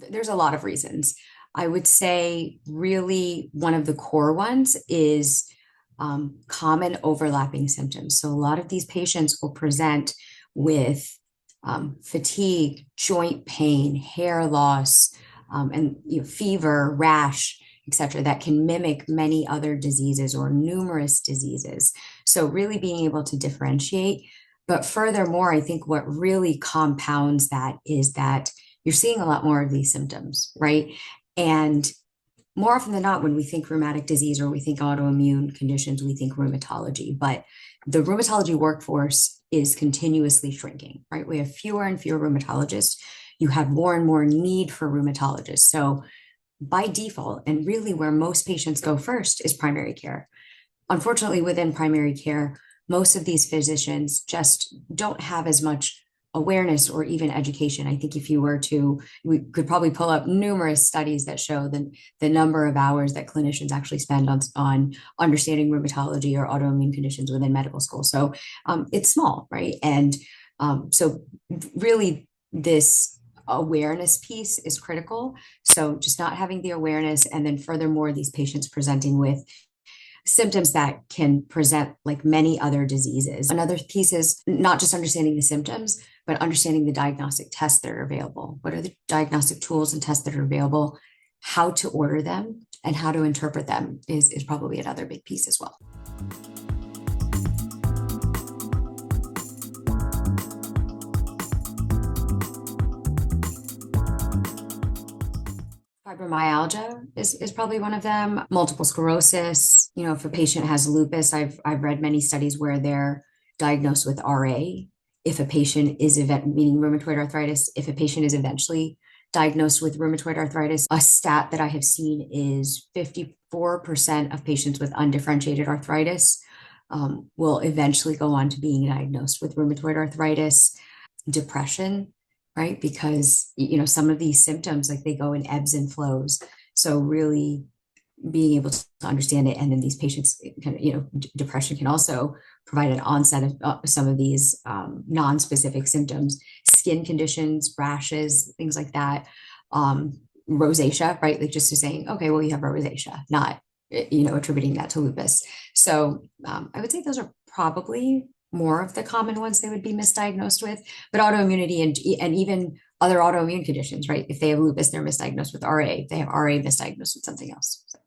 There's a lot of reasons. I would say really one of the core ones is common overlapping symptoms. So a lot of these patients will present with fatigue, joint pain, hair loss, and fever, rash, etc., that can mimic many other diseases or numerous diseases. So really being able to differentiate. But furthermore, I think what really compounds that is that you're seeing a lot more of these symptoms, right? And more often than not, when we think rheumatic disease or we think autoimmune conditions, we think rheumatology, but the rheumatology workforce is continuously shrinking, right? We have fewer and fewer rheumatologists. You have more and more need for rheumatologists. So by default, and really where most patients go first is primary care. Unfortunately, within primary care, most of these physicians just don't have as much awareness or even education. I think if you were to, we could probably pull up numerous studies that show the number of hours that clinicians actually spend on understanding rheumatology or autoimmune conditions within medical school. So it's small, right? And so really this awareness piece is critical. So just not having the awareness, and then furthermore, these patients presenting with symptoms that can present like many other diseases. Another piece is not just understanding the symptoms, but understanding the diagnostic tests that are available. What are the diagnostic tools and tests that are available? How to order them and how to interpret them is probably another big piece as well. Fibromyalgia is probably one of them. Multiple sclerosis. If a patient has lupus, I've read many studies where they're diagnosed with RA. If a patient is meaning rheumatoid arthritis, if a patient is eventually diagnosed with rheumatoid arthritis, a stat that I have seen is 54% of patients with undifferentiated arthritis will eventually go on to being diagnosed with rheumatoid arthritis. Depression, right? Because, some of these symptoms, like they go in ebbs and flows. So really being able to understand it. And then these patients depression can also provide an onset of some of these non-specific symptoms, skin conditions, rashes, things like that. Rosacea, right? Like just saying, okay, well, you have rosacea, not, attributing that to lupus. So I would say those are probably more of the common ones they would be misdiagnosed with, but autoimmunity and even other autoimmune conditions, right? If they have lupus, they're misdiagnosed with RA. If they have RA, misdiagnosed with something else. So.